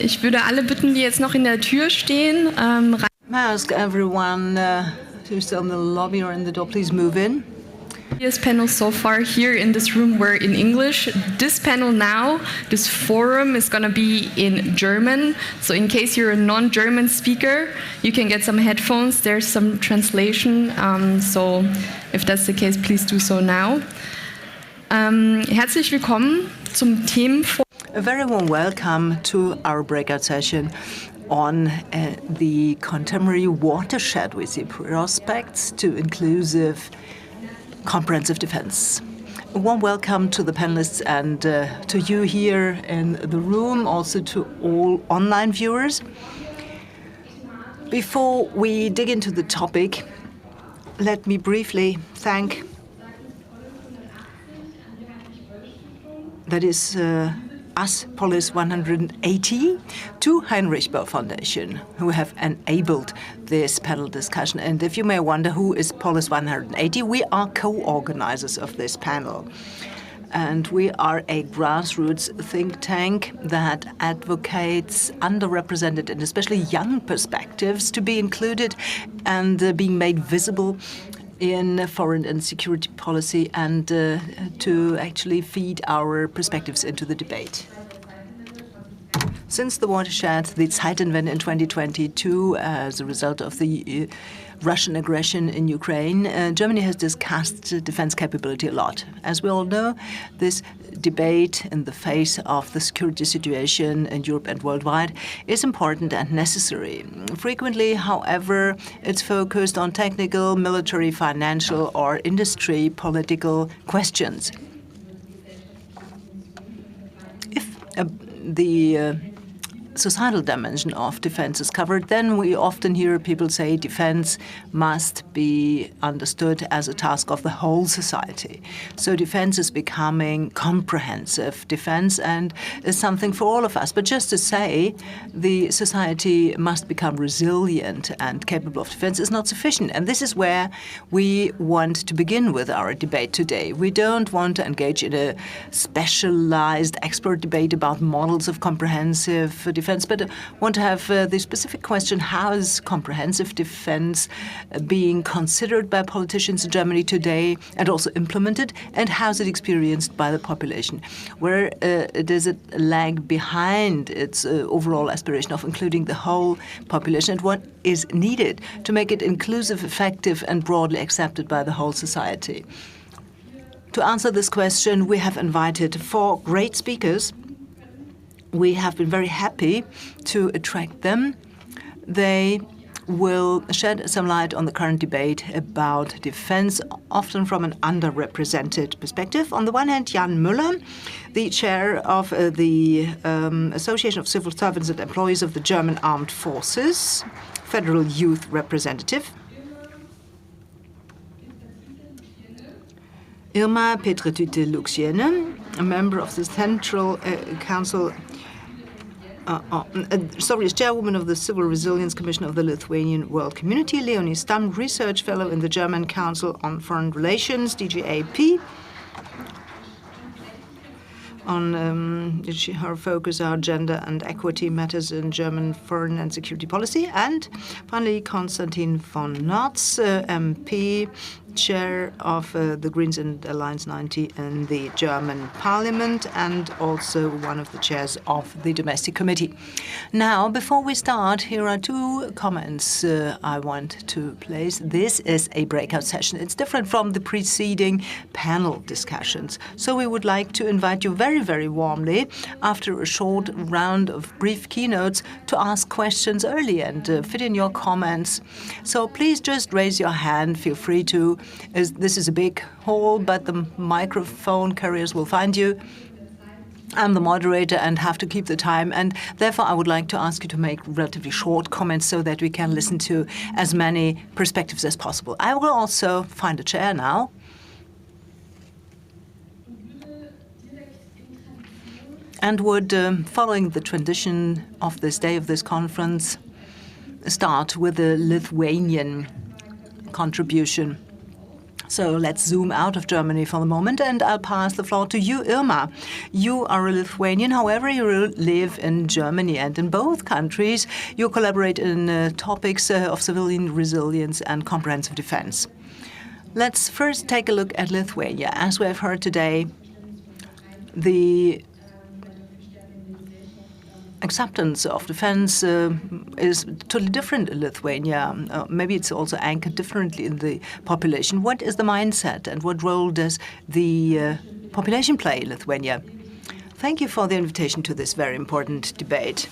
Ich würde alle bitten, die jetzt noch in der Tür stehen, I ask everyone who's still in the lobby or in the door, please move in. Previous panels so far here in this room were in English. This panel now, this forum, is going to be in German. So in case you're a non-German speaker, you can get some headphones. There's some translation. So if that's the case, please do so now. Herzlich willkommen zum Themenforum. A very warm welcome to our breakout session on the contemporary watershed we see prospects to inclusive comprehensive defense. A warm welcome to the panelists and to you here in the room, also to all online viewers. Before we dig into the topic, let me briefly thank us, Polis 180, to Heinrich-Böll Foundation, who have enabled this panel discussion. And if you may wonder who is Polis 180, we are co-organizers of this panel. And we are a grassroots think tank that advocates underrepresented and especially young perspectives to be included and being made visible in foreign and security policy and to actually feed our perspectives into the debate. Since the watershed, the Zeitenwende in 2022, as a result of the Russian aggression in Ukraine, Germany has discussed defense capability a lot. As we all know, this debate in the face of the security situation in Europe and worldwide is important and necessary. Frequently, however, it's focused on technical, military, financial, or industry political questions. If the societal dimension of defense is covered, then we often hear people say defense must be understood as a task of the whole society. So defense is becoming comprehensive defense and is something for all of us. But just to say the society must become resilient and capable of defense is not sufficient. And this is where we want to begin with our debate today. We don't want to engage in a specialized expert debate about models of comprehensive defense, but want to have the specific question: how is comprehensive defense being considered by politicians in Germany today and also implemented, and how is it experienced by the population? Where does it lag behind its overall aspiration of including the whole population, and what is needed to make it inclusive, effective, and broadly accepted by the whole society? To answer this question, we have invited 4 great speakers. We have been very happy to attract them. They will shed some light on the current debate about defense, often from an underrepresented perspective. On the one hand, Jan Müller, the chair of the Association of Civil Servants and Employees of the German Armed Forces, Federal Youth Representative. Irma Petraitytė-Lukšienė, a member of the Central Council, is Chairwoman of the Civil Resilience Commission of the Lithuanian World Community. Leonie Stamm, Research Fellow in the German Council on Foreign Relations, DGAP. On her focus are gender and equity matters in German foreign and security policy. And finally, Konstantin von Notz, MP, chair of the Greens and Alliance 90 in the German Parliament, and also one of the chairs of the Domestic Committee. Now, before we start, here are 2 comments I want to place. This is a breakout session. It's different from the preceding panel discussions. So we would like to invite you very, very warmly, after a short round of brief keynotes, to ask questions early and fit in your comments. So please just raise your hand. Feel free to. This is a big hall, but the microphone carriers will find you. I'm the moderator and have to keep the time, and therefore I would like to ask you to make relatively short comments so that we can listen to as many perspectives as possible. I will also find a chair now. And would, following the tradition of this day, of this conference, start with a Lithuanian contribution. So let's zoom out of Germany for the moment, and I'll pass the floor to you, Irma. You are a Lithuanian, however, you live in Germany, and in both countries you collaborate in topics of civilian resilience and comprehensive defense. Let's first take a look at Lithuania. As we have heard today, the acceptance of defense is totally different in Lithuania. Maybe it's also anchored differently in the population. What is the mindset and what role does the population play in Lithuania? Thank you for the invitation to this very important debate.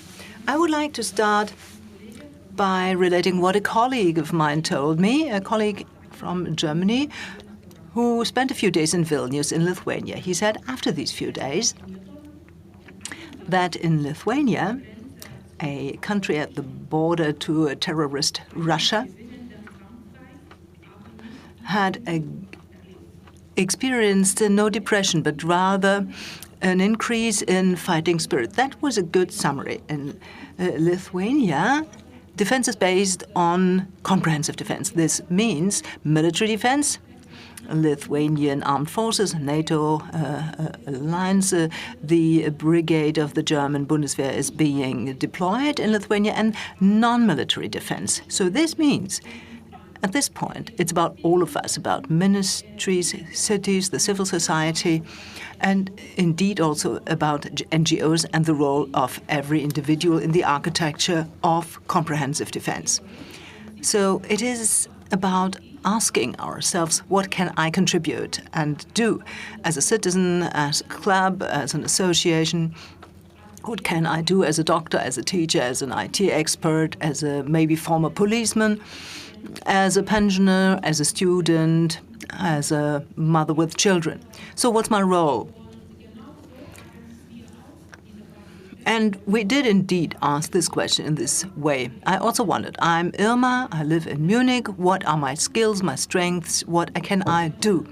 I would like to start by relating what a colleague of mine told me, a colleague from Germany who spent a few days in Vilnius in Lithuania. He said after these few days that in Lithuania, a country at the border to a terrorist Russia, had experienced no depression, but rather an increase in fighting spirit. That was a good summary. In Lithuania, defense is based on comprehensive defense. This means military defense, Lithuanian armed forces, NATO alliance, the brigade of the German Bundeswehr is being deployed in Lithuania, and non-military defense. So this means, at this point, it's about all of us, about ministries, cities, the civil society, and indeed also about NGOs and the role of every individual in the architecture of comprehensive defense. So it is about asking ourselves, what can I contribute and do as a citizen, as a club, as an association? What can I do as a doctor, as a teacher, as an IT expert, as a maybe former policeman, as a pensioner, as a student, as a mother with children? So what's my role? And we did indeed ask this question in this way. I also wondered, I'm Irma, I live in Munich, what are my skills, my strengths, what can I do?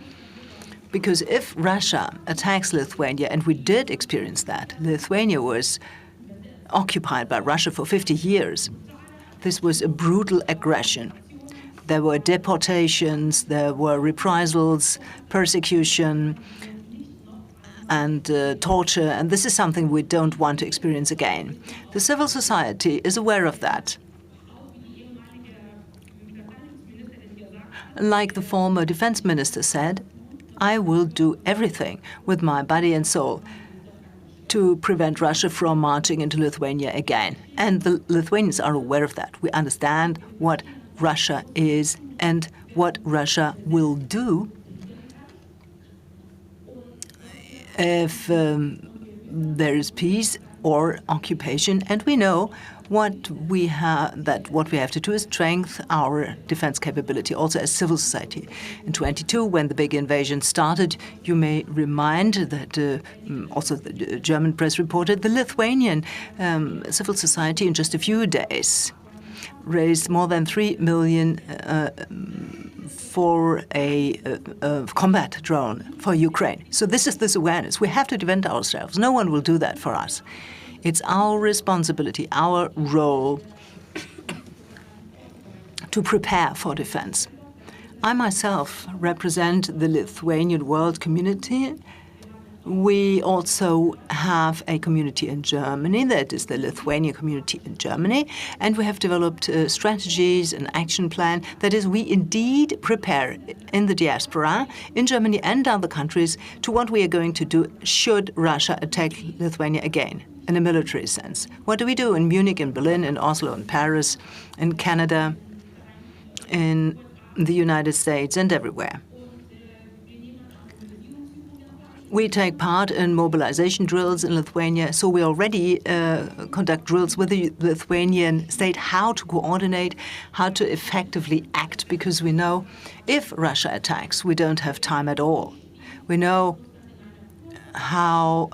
Because if Russia attacks Lithuania, and we did experience that, Lithuania was occupied by Russia for 50 years. This was a brutal aggression. There were deportations, there were reprisals, persecution, and torture, and this is something we don't want to experience again. The civil society is aware of that. Like the former defense minister said, I will do everything with my body and soul to prevent Russia from marching into Lithuania again. And the Lithuanians are aware of that. We understand what Russia is and what Russia will do if there is peace or occupation, and we know what we have to do is strengthen our defense capability, also as civil society. In 22, when the big invasion started, you may remind that also the German press reported the Lithuanian civil society in just a few days raised more than 3 million for a combat drone for Ukraine. So this is this awareness. We have to defend ourselves. No one will do that for us. It's our responsibility, our role to prepare for defense. I myself represent the Lithuanian world community. We also have a community in Germany, that is the Lithuanian community in Germany, and we have developed strategies, an action plan. That is, we indeed prepare in the diaspora, in Germany and other countries, to what we are going to do should Russia attack Lithuania again, in a military sense. What do we do in Munich, in Berlin, in Oslo, in Paris, in Canada, in the United States, and everywhere? We take part in mobilization drills in Lithuania, so we already conduct drills with the Lithuanian state, how to coordinate, how to effectively act, because we know if Russia attacks, we don't have time at all. We know how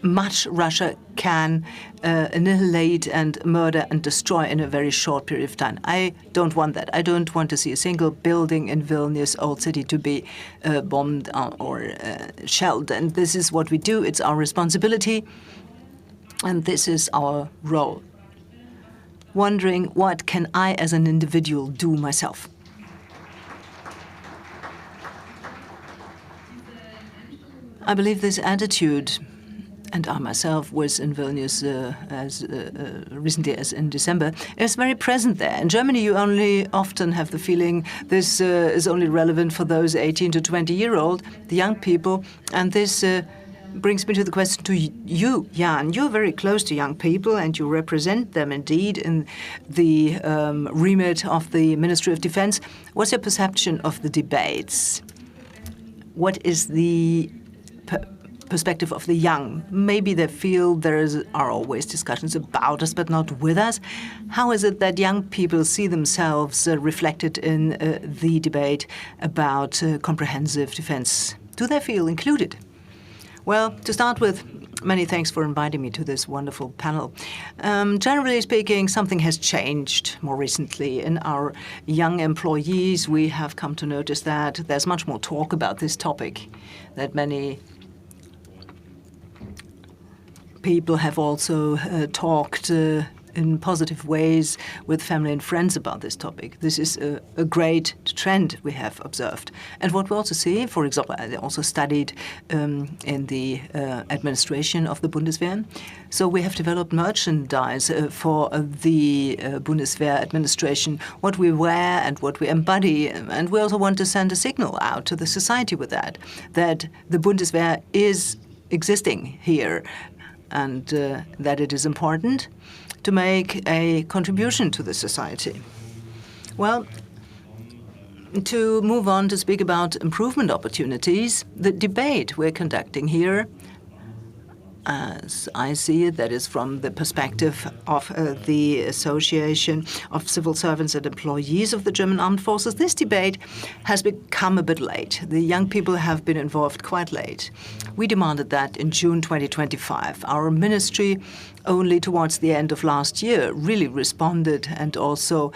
much Russia can annihilate and murder and destroy in a very short period of time. I don't want that. I don't want to see a single building in Vilnius, old city, to be bombed or shelled. And this is what we do. It's our responsibility. And this is our role. Wondering, what can I as an individual do myself? I believe this attitude, and I myself was in Vilnius as recently as in December, is very present there. In Germany, you only often have the feeling this is only relevant for those 18 to 20-year-old, the young people, and this brings me to the question to you, Jan. You're very close to young people, and you represent them indeed in the remit of the Ministry of Defense. What's your perception of the debates? What is the perspective of the young? Maybe they feel there are always discussions about us, but not with us. How is it that young people see themselves reflected in the debate about comprehensive defense? Do they feel included? Well, to start with, many thanks for inviting me to this wonderful panel. Generally speaking, something has changed more recently. In our young employees, we have come to notice that there's much more talk about this topic, that many people have also talked in positive ways with family and friends about this topic. This is a great trend we have observed. And what we also see, for example, I also studied in the administration of the Bundeswehr. So we have developed merchandise for the Bundeswehr administration, what we wear and what we embody. And we also want to send a signal out to the society with that the Bundeswehr is existing here and that it is important to make a contribution to the society. Well, to move on to speak about improvement opportunities, the debate we're conducting here, as I see it, that is from the perspective of the Association of Civil Servants and Employees of the German Armed Forces, this debate has become a bit late. The young people have been involved quite late. We demanded that in June 2025. Our ministry only towards the end of last year really responded and also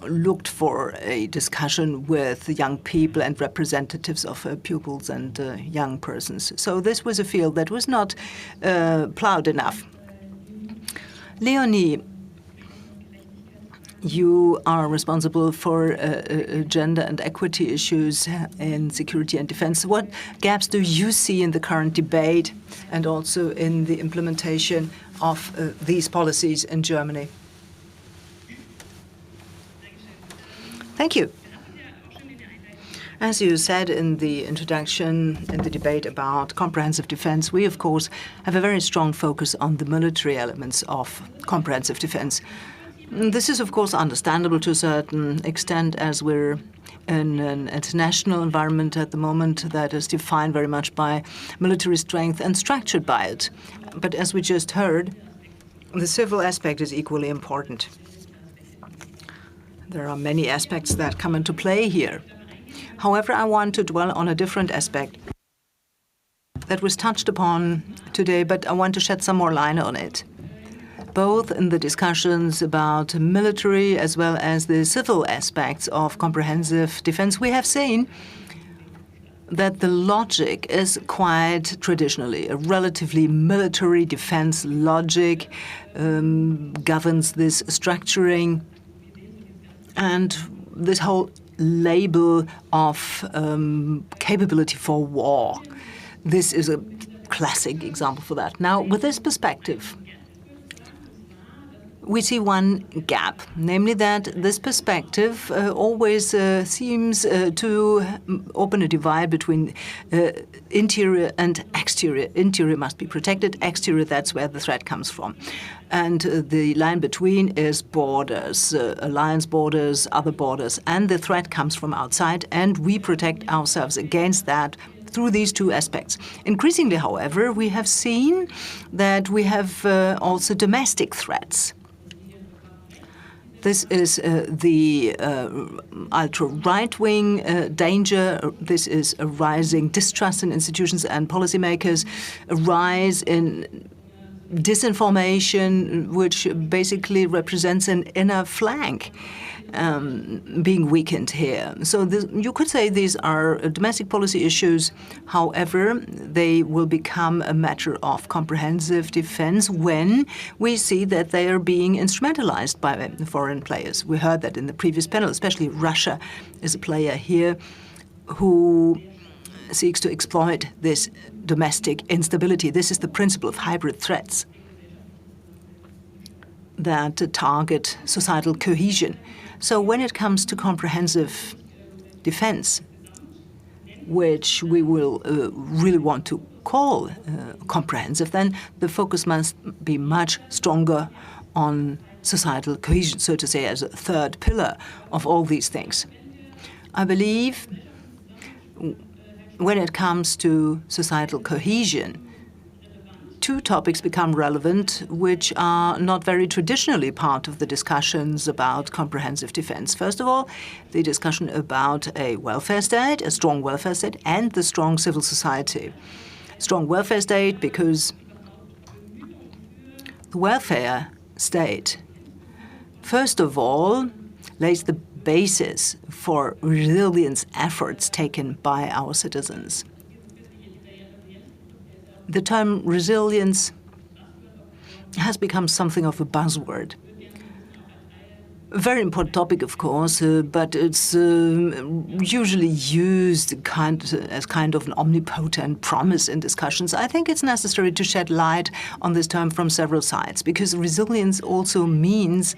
looked for a discussion with young people and representatives of pupils and young persons. So this was a field that was not plowed enough. Leonie, you are responsible for gender and equity issues in security and defense. What gaps do you see in the current debate and also in the implementation of these policies in Germany? Thank you. As you said in the introduction, in the debate about comprehensive defense, we, of course, have a very strong focus on the military elements of comprehensive defense. This is, of course, understandable to a certain extent, as we're in an international environment at the moment that is defined very much by military strength and structured by it. But as we just heard, the civil aspect is equally important. There are many aspects that come into play here. However, I want to dwell on a different aspect that was touched upon today, but I want to shed some more light on it. Both in the discussions about military as well as the civil aspects of comprehensive defense, we have seen that the logic is quite traditionally a relatively military defense logic governs this structuring, and this whole label of capability for war. This is a classic example for that. Now, with this perspective, we see one gap, namely that this perspective always seems to open a divide between interior and exterior. Interior must be protected, exterior, that's where the threat comes from. And the line between is borders, alliance borders, other borders, and the threat comes from outside, and we protect ourselves against that through these two aspects. Increasingly, however, we have seen that we have also domestic threats. This is the ultra-right-wing danger. This is a rising distrust in institutions and policymakers, a rise in disinformation, which basically represents an inner flank being weakened here. So you could say these are domestic policy issues. However, they will become a matter of comprehensive defense when we see that they are being instrumentalized by foreign players. We heard that in the previous panel, especially Russia is a player here who seeks to exploit this domestic instability. This is the principle of hybrid threats that target societal cohesion. So when it comes to comprehensive defense, which we will really want to call comprehensive, then the focus must be much stronger on societal cohesion, so to say, as a third pillar of all these things. I believe when it comes to societal cohesion, two topics become relevant which are not very traditionally part of the discussions about comprehensive defense. First of all, the discussion about a welfare state, a strong welfare state, and the strong civil society. Strong welfare state because the welfare state, first of all, lays the basis for resilience efforts taken by our citizens. The term resilience has become something of a buzzword. A very important topic, of course, but it's usually used as kind of an omnipotent promise in discussions. I think it's necessary to shed light on this term from several sides, because resilience also means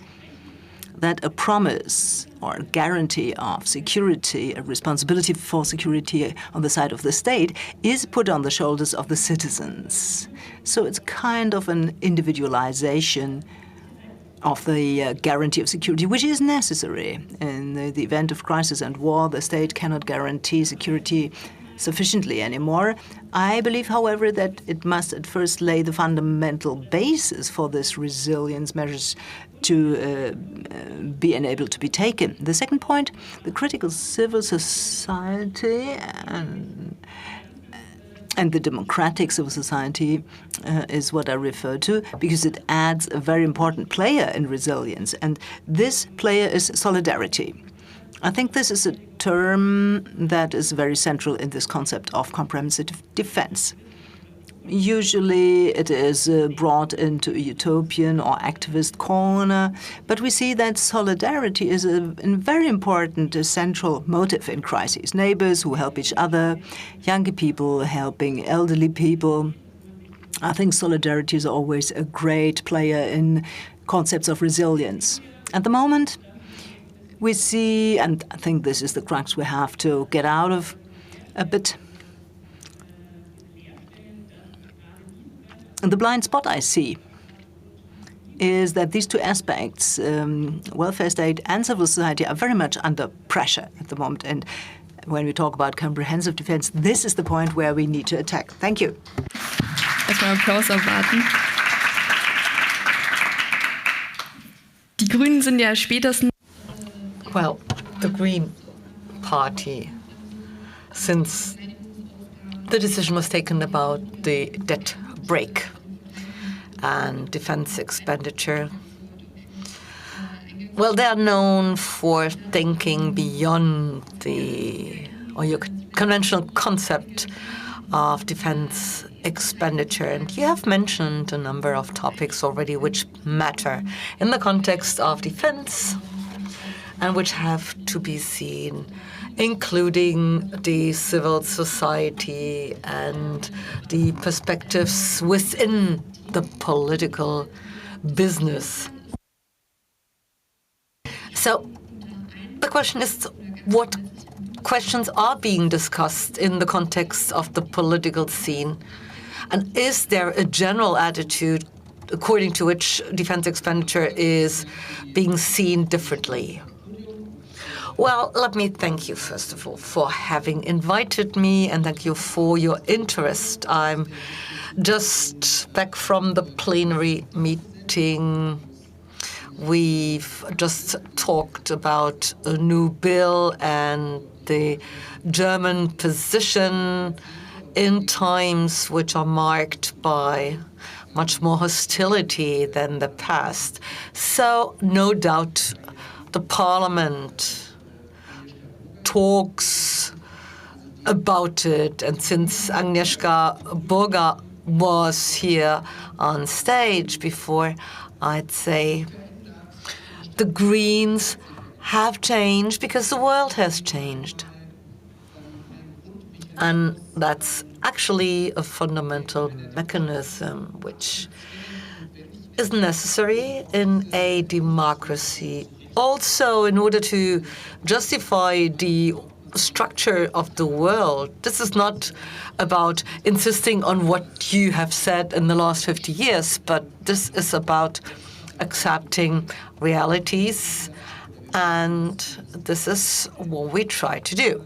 that a promise or a guarantee of security, a responsibility for security on the side of the state, is put on the shoulders of the citizens. So it's kind of an individualization of the guarantee of security, which is necessary. In the event of crisis and war, the state cannot guarantee security sufficiently anymore. I believe, however, that it must at first lay the fundamental basis for this resilience measures to be enabled to be taken. The second point, the critical civil society and the democratic civil society is what I refer to, because it adds a very important player in resilience, and this player is solidarity. I think this is a term that is very central in this concept of comprehensive defense. Usually it is brought into a utopian or activist corner, but we see that solidarity is a very important central motive in crises. Neighbors who help each other, younger people helping elderly people. I think solidarity is always a great player in concepts of resilience. At the moment, we see, and I think this is the crux we have to get out of a bit, the blind spot I see is that these two aspects, welfare state and civil society, are very much under pressure at the moment. And when we talk about comprehensive defense, this is the point where we need to attack. Thank you. Erstmal Applaus erwarten. Die Grünen sind ja spätestens. Well, the Green Party, since the decision was taken about the debt break and defense expenditure, well, they are known for thinking beyond your conventional concept of defense expenditure. And you have mentioned a number of topics already which matter in the context of defense and which have to be seen, including the civil society and the perspectives within the political business. So the question is, what questions are being discussed in the context of the political scene? And is there a general attitude according to which defense expenditure is being seen differently? Well, let me thank you, first of all, for having invited me, and thank you for your interest. I'm just back from the plenary meeting. We've just talked about a new bill and the German position in times which are marked by much more hostility than the past. So, no doubt, the Parliament talks about it, and since Agnieszka Burger was here on stage before, I'd say the Greens have changed because the world has changed. And that's actually a fundamental mechanism which is necessary in a democracy. Also, in order to justify the structure of the world, this is not about insisting on what you have said in the last 50 years, but this is about accepting realities, and this is what we try to do.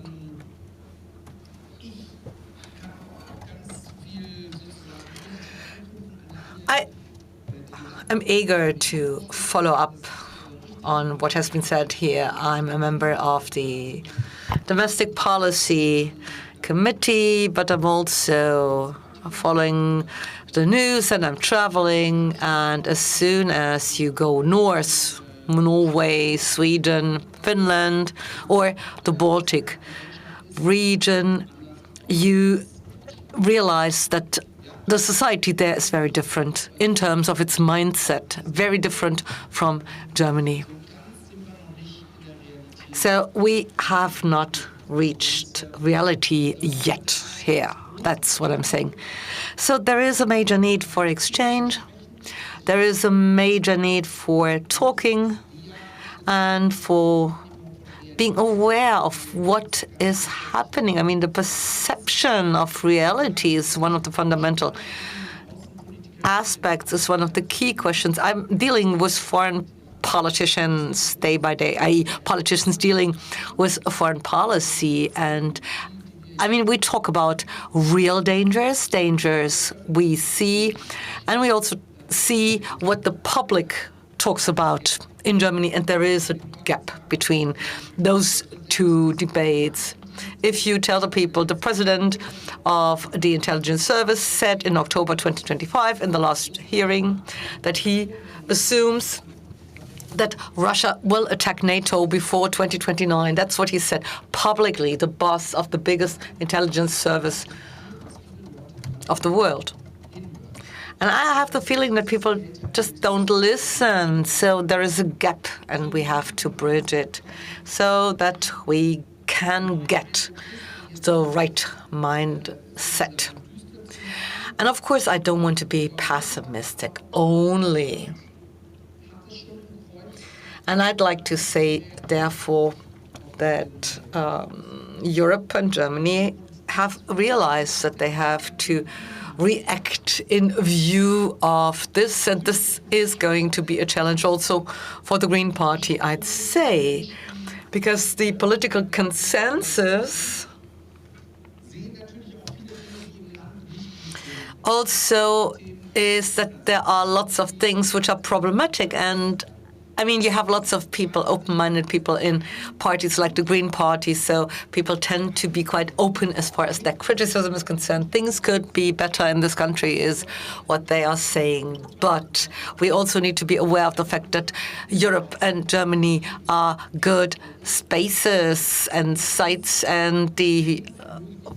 I'm eager to follow up on what has been said here. I'm a member of the Domestic Policy Committee, but I'm also following the news and I'm traveling. And as soon as you go north, Norway, Sweden, Finland, or the Baltic region, you realize that the society there is very different in terms of its mindset, very different from Germany. So we have not reached reality yet here. That's what I'm saying. So there is a major need for exchange. There is a major need for talking and for being aware of what is happening. I mean, the perception of reality is one of the fundamental aspects, is one of the key questions. I'm dealing with foreign politicians day by day, i.e. politicians dealing with foreign policy. And I mean, we talk about real dangers we see, and we also see what the public talks about in Germany, and there is a gap between those two debates. If you tell the people, the president of the intelligence service said in October 2025 in the last hearing that he assumes that Russia will attack NATO before 2029. That's what he said publicly, the boss of the biggest intelligence service of the world. And I have the feeling that people just don't listen. So there is a gap, and we have to bridge it so that we can get the right mindset. And of course, I don't want to be pessimistic only. And I'd like to say, therefore, that Europe and Germany have realized that they have to react in view of this, and this is going to be a challenge also for the Green Party, I'd say, because the political consensus also is that there are lots of things which are problematic. And I mean, you have lots of people, open-minded people in parties like the Green Party, so people tend to be quite open as far as their criticism is concerned. Things could be better in this country is what they are saying. But we also need to be aware of the fact that Europe and Germany are good spaces and sites, and the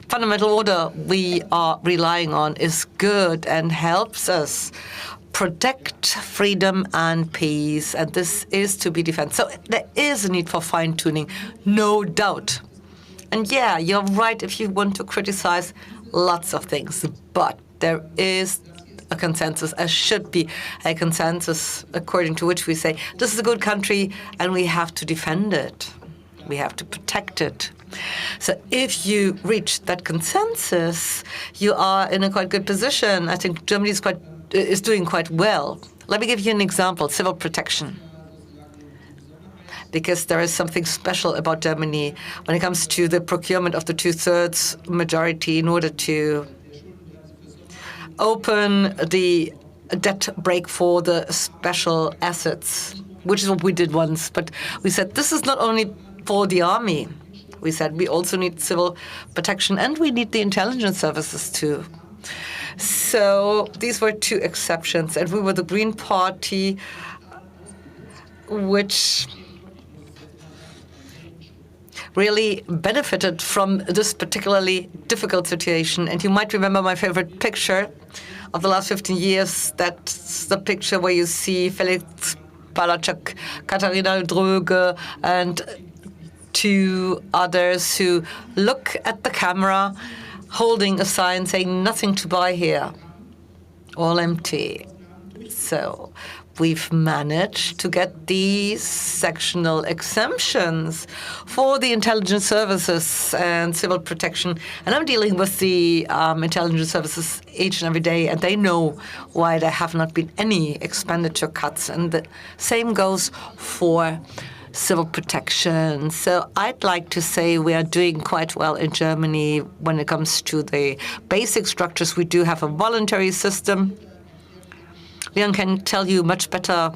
fundamental order we are relying on is good and helps us protect freedom and peace, and this is to be defended. So there is a need for fine-tuning, no doubt. And yeah, you're right if you want to criticize lots of things, but there is a consensus, there should be a consensus according to which we say, this is a good country and we have to defend it. We have to protect it. So if you reach that consensus, you are in a quite good position. I think Germany is doing quite well. Let me give you an example, civil protection. Because there is something special about Germany when it comes to the procurement of the two-thirds majority in order to open the debt break for the special assets, which is what we did once. But we said this is not only for the army. We said we also need civil protection and we need the intelligence services too. So these were two exceptions, and we were the Green Party, which really benefited from this particularly difficult situation. And you might remember my favorite picture of the last 15 years. That's the picture where you see Felix Palachuk, Katharina Dröge, and to others who look at the camera, holding a sign saying nothing to buy here, all empty. So we've managed to get these sectional exemptions for the intelligence services and civil protection. And I'm dealing with the intelligence services each and every day, and they know why there have not been any expenditure cuts. And the same goes for civil protection. So I'd like to say we are doing quite well in Germany when it comes to the basic structures. We do have a voluntary system. Leon can tell you much better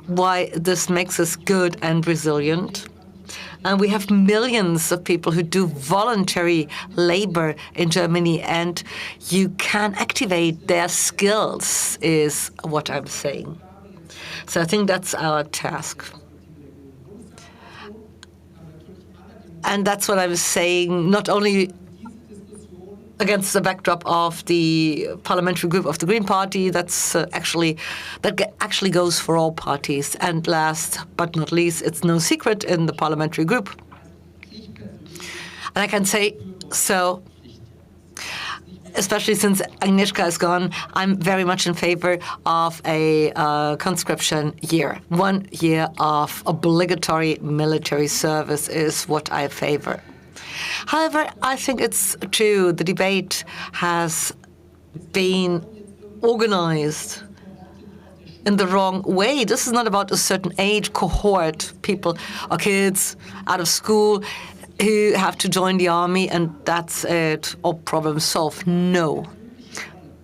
why this makes us good and resilient. And we have millions of people who do voluntary labor in Germany, and you can activate their skills, is what I'm saying. So I think that's our task. And that's what I was saying, not only against the backdrop of the parliamentary group of the Green Party, that actually goes for all parties. And last but not least, it's no secret in the parliamentary group. And I can say so, especially since Agnieszka is gone, I'm very much in favor of a conscription year. 1 year of obligatory military service is what I favor. However, I think it's true, the debate has been organized in the wrong way. This is not about a certain age cohort, people or kids out of school who have to join the army and that's it, or problem solved. No.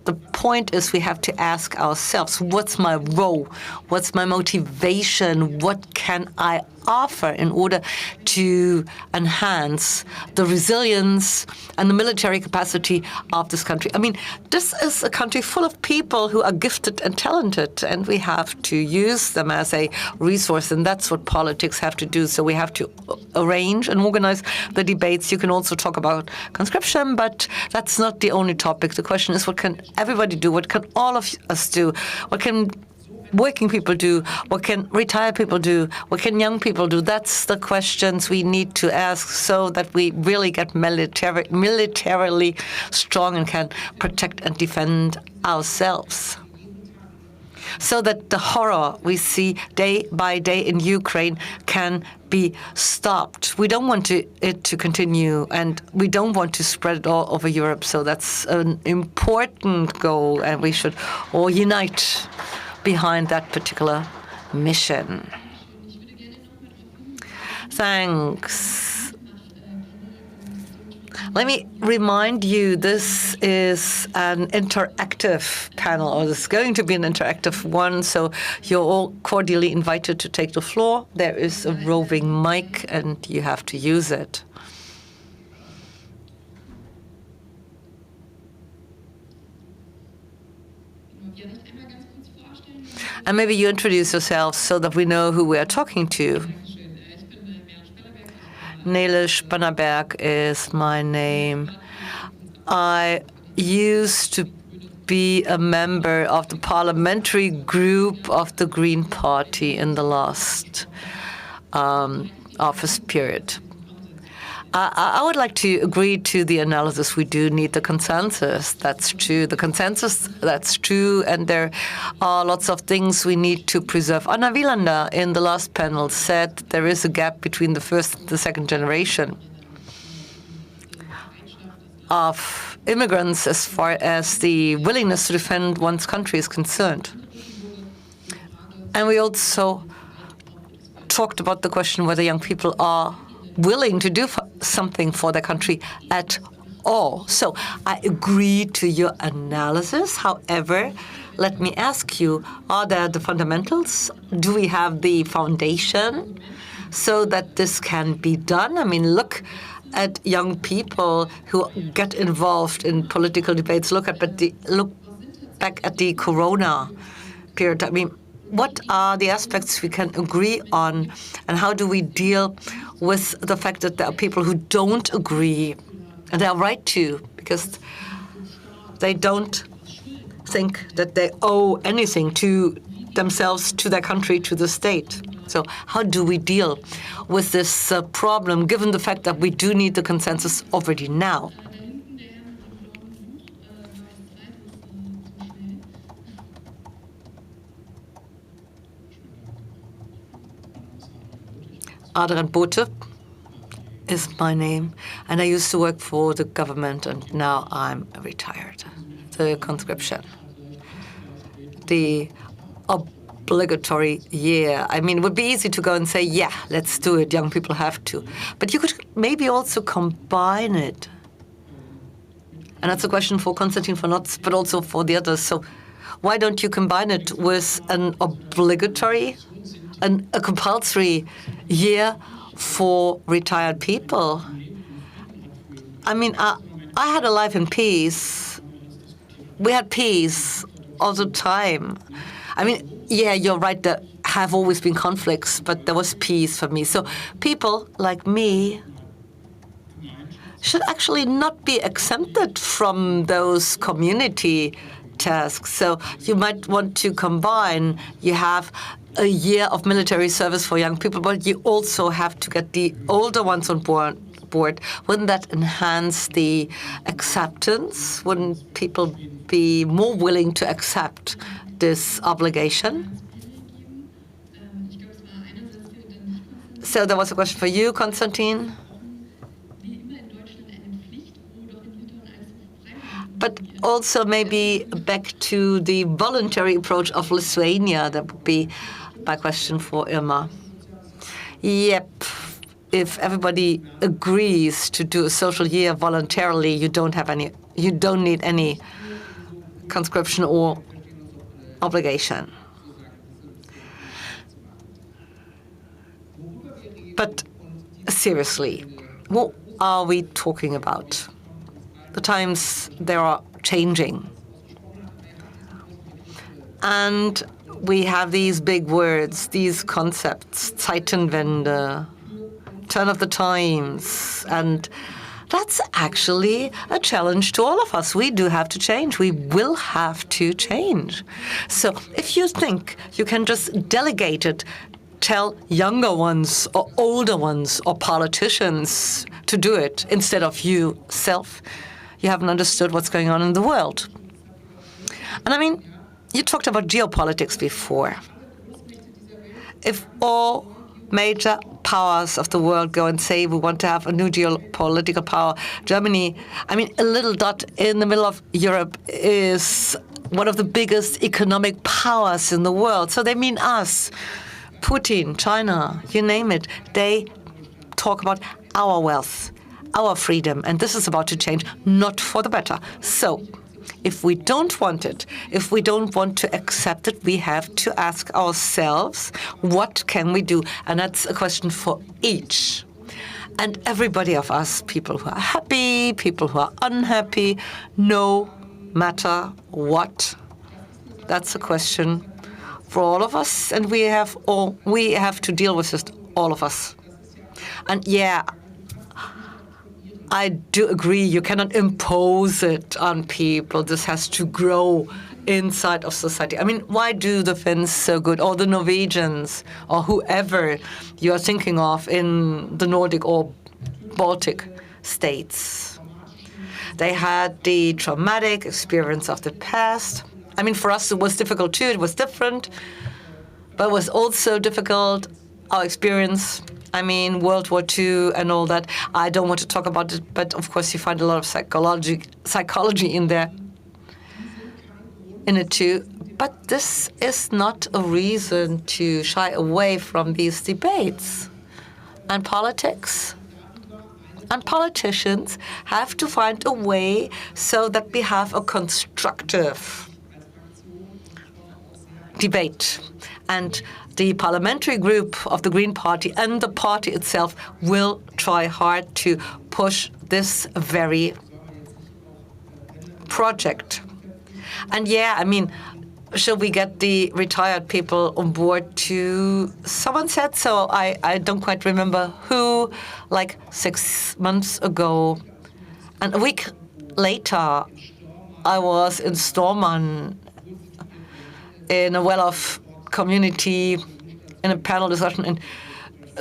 The point is we have to ask ourselves, what's my role? What's my motivation? What can I offer in order to enhance the resilience and the military capacity of this country? I mean, this is a country full of people who are gifted and talented, and we have to use them as a resource, and that's what politics have to do. So we have to arrange and organize the debates. You can also talk about conscription, but that's not the only topic. The question is, what can everybody do? What can all of us do? What can working people do? What can retired people do? What can young people do? That's the questions we need to ask so that we really get militarily strong and can protect and defend ourselves. So that the horror we see day by day in Ukraine can be stopped. We don't want it to continue, and we don't want to spread it all over Europe. So that's an important goal, and we should all unite behind that particular mission. Thanks. Let me remind you, this is an interactive panel, or this is going to be an interactive one, so you're all cordially invited to take the floor. There is a roving mic, and you have to use it. And maybe you introduce yourselves so that we know who we are talking to. Nele Spannerberg is my name. I used to be a member of the parliamentary group of the Green Party in the last office period. I would like to agree to the analysis. We do need the consensus. That's true. The consensus, that's true. And there are lots of things we need to preserve. Anna Wielander in the last panel said there is a gap between the first and the second generation of immigrants as far as the willingness to defend one's country is concerned. And we also talked about the question whether young people are willing to do something for their country at all. So I agree to your analysis. However, let me ask you, are there the fundamentals? Do we have the foundation so that this can be done? I mean, look at young people who get involved in political debates. Look back at the Corona period. I mean, what are the aspects we can agree on, and how do we deal with the fact that there are people who don't agree, and they are right to, because they don't think that they owe anything to themselves, to their country, to the state. So how do we deal with this problem, given the fact that we do need the consensus already now? Adrian Bothe is my name, and I used to work for the government, and now I'm retired. The conscription. The obligatory year. I mean, it would be easy to go and say, yeah, let's do it, young people have to. But you could maybe also combine it. And that's a question for Konstantin, for Notz, but also for the others. So why don't you combine it with an obligatory, a compulsory year for retired people? I mean, I had a life in peace. We had peace all the time. I mean, yeah, you're right, there have always been conflicts, but there was peace for me. So people like me should actually not be exempted from those community tasks. So you might want to combine. You have a year of military service for young people, but you also have to get the older ones on board. Wouldn't that enhance the acceptance? Wouldn't people be more willing to accept this obligation? So there was a question for you, Konstantin. But also maybe back to the voluntary approach of Lithuania. That would be my question for Irma. Yep. If everybody agrees to do a social year voluntarily, you don't need any conscription or obligation. But seriously, what are we talking about? The times, they are changing. And we have these big words, these concepts, Zeitenwende, turn of the times, and that's actually a challenge to all of us. We do have to change. We will have to change. So if you think you can just delegate it, tell younger ones or older ones or politicians to do it instead of you self, you haven't understood what's going on in the world. And I mean, you talked about geopolitics before. If all major powers of the world go and say we want to have a new geopolitical power, Germany, I mean, a little dot in the middle of Europe is one of the biggest economic powers in the world. So they mean us. Putin, China, you name it. They talk about our wealth, our freedom, and this is about to change, not for the better. So if we don't want it, if we don't want to accept it, we have to ask ourselves, what can we do? And that's a question for each. And everybody of us, people who are happy, people who are unhappy, no matter what. That's a question for all of us, and we have to deal with it, all of us. And yeah, I do agree, you cannot impose it on people. This has to grow inside of society. I mean, why do the Finns so good, or the Norwegians, or whoever you are thinking of in the Nordic or Baltic states? They had the traumatic experience of the past. I mean, for us it was difficult too, it was different, but it was also difficult, our experience. I mean, World War II and all that. I don't want to talk about it, but of course you find a lot of psychology in there, in it too. But this is not a reason to shy away from these debates. And politics and politicians have to find a way so that we have a constructive debate. And the parliamentary group of the Green Party and the party itself will try hard to push this very project. And yeah, I mean, should we get the retired people on board too? Someone said so. I don't quite remember who, like 6 months ago. And a week later, I was in Stormann in a well-off community in a panel discussion, and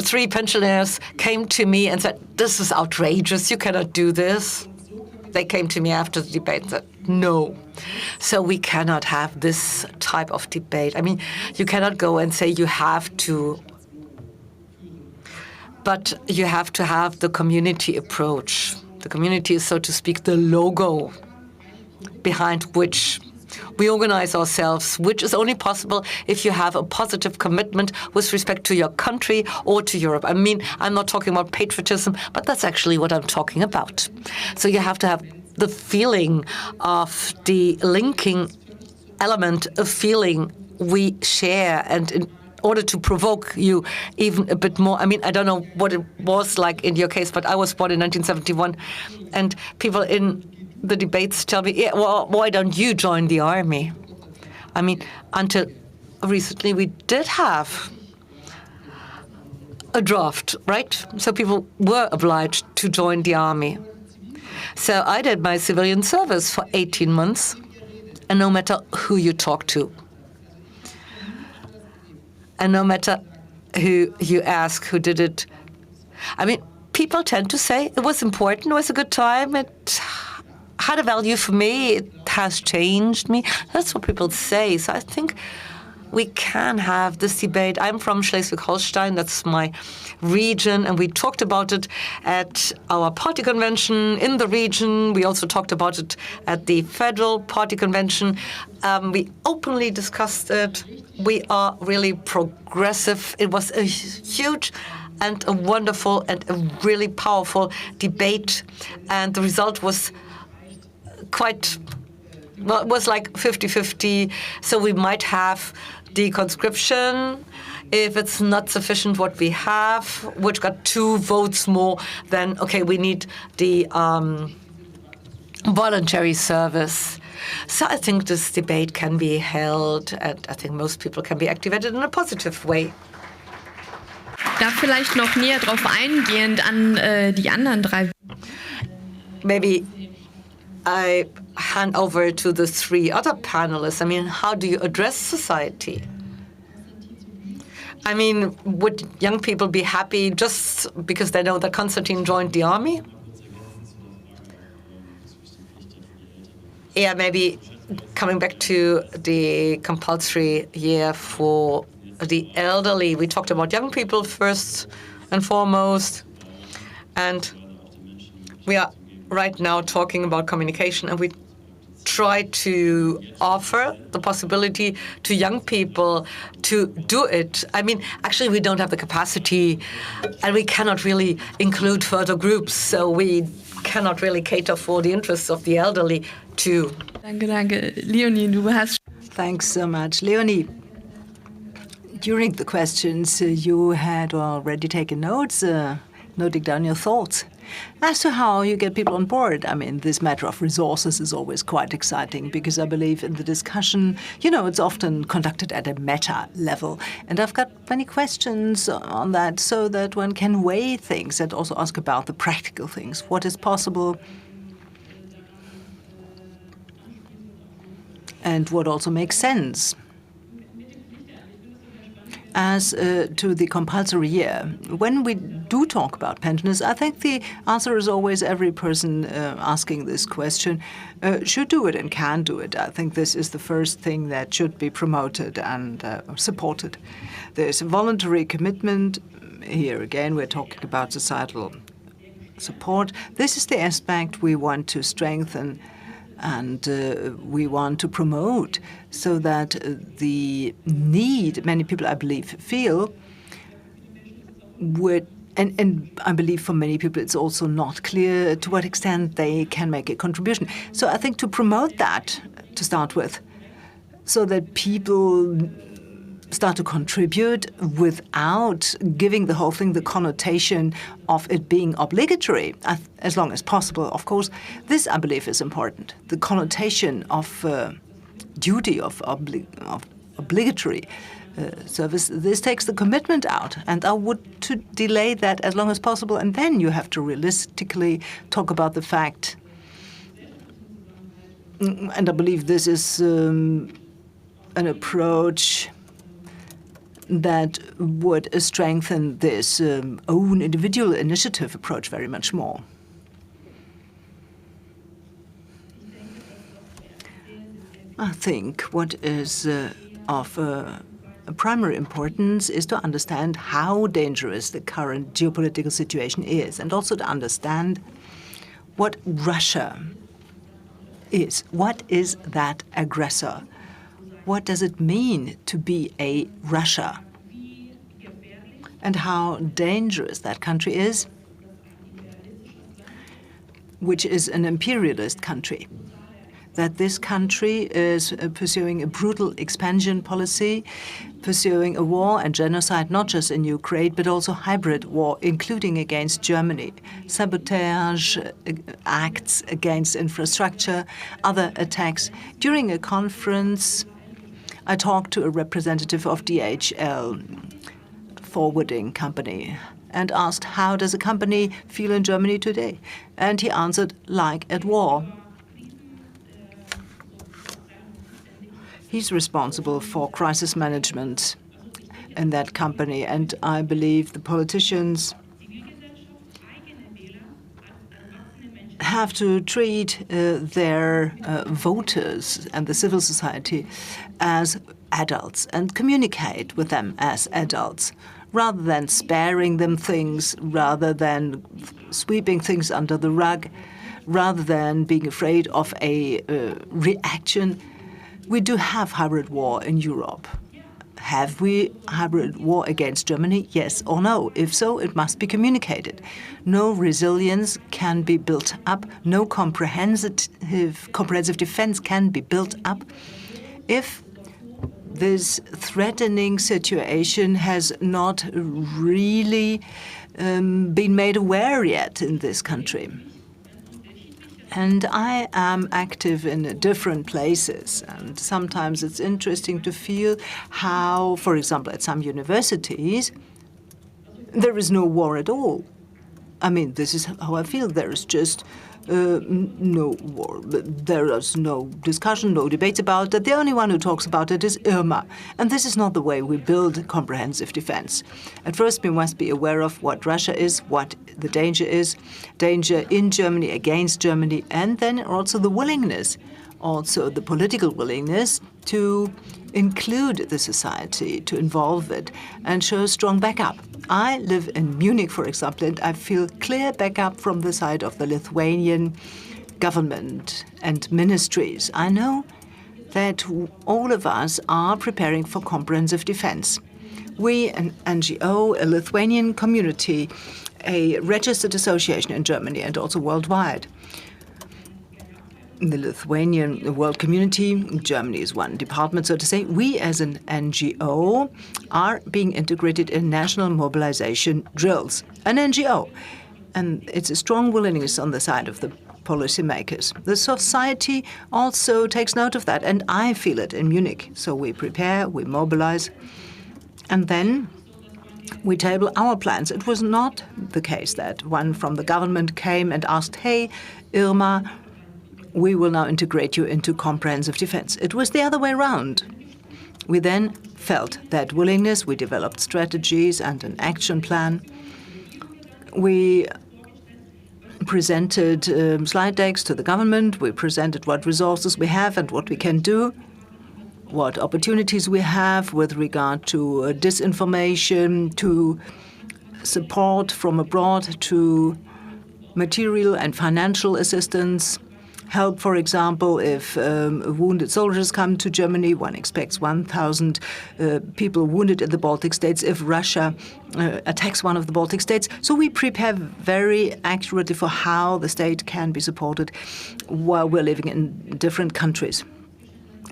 3 pensioners came to me and said, "This is outrageous. You cannot do this." They came to me after the debate and said, "No." So we cannot have this type of debate. I mean, you cannot go and say you have to, but you have to have the community approach. The community is, so to speak, the logo behind which we organize ourselves, which is only possible if you have a positive commitment with respect to your country or to Europe. I mean, I'm not talking about patriotism, but that's actually what I'm talking about. So you have to have the feeling of the linking element, a feeling we share, and in order to provoke you even a bit more. I mean, I don't know what it was like in your case, but I was born in 1971, and people in the debates tell me, "Yeah, well, why don't you join the army?" I mean, until recently we did have a draft, right? So people were obliged to join the army. So I did my civilian service for 18 months, and no matter who you talk to, and no matter who you ask who did it, I mean, people tend to say it was important, it was a good time, it had a value for me, it has changed me. That's what people say. So I think we can have this debate. I'm from Schleswig-Holstein, that's my region, and we talked about it at our party convention in the region. We also talked about it at the federal party convention. We openly discussed it. We are really progressive. It was a huge and a wonderful and a really powerful debate, and the result was quite, well, it was like 50-50, so we might have the conscription if it's not sufficient what we have, which got 2 votes more, then, okay, we need the voluntary service. So I think this debate can be held, and I think most people can be activated in a positive way. Da vielleicht noch näher drauf eingehend an die anderen 3. Maybe I hand over to the 3 other panelists. I mean, how do you address society? I mean, would young people be happy just because they know that Konstantin joined the army? Yeah, maybe coming back to the compulsory year for the elderly. We talked about young people first and foremost, and we are right now talking about communication, and we try to offer the possibility to young people to do it. I mean, actually, we don't have the capacity, and we cannot really include further groups, so we cannot really cater for the interests of the elderly too. Danke. Leonie, du hast... Thanks so much. Leonie, during the questions, you had already taken notes, noting down your thoughts. As to how you get people on board, I mean, this matter of resources is always quite exciting because I believe in the discussion, it's often conducted at a meta level. And I've got many questions on that so that one can weigh things and also ask about the practical things. What is possible and what also makes sense. As to the compulsory year, when we do talk about pensioners, I think the answer is always every person asking this question should do it and can do it. I think this is the first thing that should be promoted and supported. There's a voluntary commitment. Here again, we're talking about societal support. This is the aspect we want to strengthen and we want to promote so that the need many people, I believe, feel would, and I believe for many people it's also not clear to what extent they can make a contribution. So I think to promote that to start with, so that people start to contribute without giving the whole thing the connotation of it being obligatory, as long as possible, of course. This, I believe, is important. The connotation of duty, of obligatory service, this takes the commitment out. And I would to delay that as long as possible. And then you have to realistically talk about the fact, and I believe this is an approach that would strengthen this own individual initiative approach very much more. I think what is of primary importance is to understand how dangerous the current geopolitical situation is, and also to understand what Russia is. What is that aggressor? What does it mean to be a Russia? And how dangerous that country is, which is an imperialist country. That this country is pursuing a brutal expansion policy, pursuing a war and genocide not just in Ukraine, but also hybrid war, including against Germany, sabotage acts against infrastructure, other attacks. During a conference, I talked to a representative of DHL, forwarding company, and asked, how does a company feel in Germany today? And he answered, like at war. He's responsible for crisis management in that company, and I believe the politicians have to treat their voters and the civil society as adults and communicate with them as adults, rather than sparing them things, rather than sweeping things under the rug, rather than being afraid of a reaction. We do have hybrid war in Europe. Have we hybrid war against Germany? Yes or no? If so, it must be communicated. No resilience can be built up. No comprehensive defense can be built up if this threatening situation has not really been made aware yet in this country. And I am active in different places, and sometimes it's interesting to feel how, for example, at some universities, there is no war at all. I mean, this is how I feel. There is just no war. There is no discussion, no debates about it. The only one who talks about it is Irma. And this is not the way we build comprehensive defense. At first, we must be aware of what Russia is, what the danger is, danger in Germany, against Germany, and then also the willingness, also the political willingness to include the society, to involve it, and show strong backup. I live in Munich, for example, and I feel clear backup from the side of the Lithuanian government and ministries. I know that all of us are preparing for comprehensive defense. We, an NGO, a Lithuanian community, a registered association in Germany and also worldwide. The Lithuanian world community, Germany is one department, so to say. We as an NGO are being integrated in national mobilization drills. An NGO. And it's a strong willingness on the side of the policymakers. The society also takes note of that, and I feel it in Munich. So we prepare, we mobilize, and then we table our plans. It was not the case that one from the government came and asked, hey, Irma, we will now integrate you into comprehensive defense. It was the other way around. We then felt that willingness. We developed strategies and an action plan. We presented slide decks to the government. We presented what resources we have and what we can do, what opportunities we have with regard to disinformation, to support from abroad, to material and financial assistance. Help, for example, if wounded soldiers come to Germany, one expects 1,000 people wounded in the Baltic states if Russia attacks one of the Baltic states. So we prepare very accurately for how the state can be supported while we're living in different countries.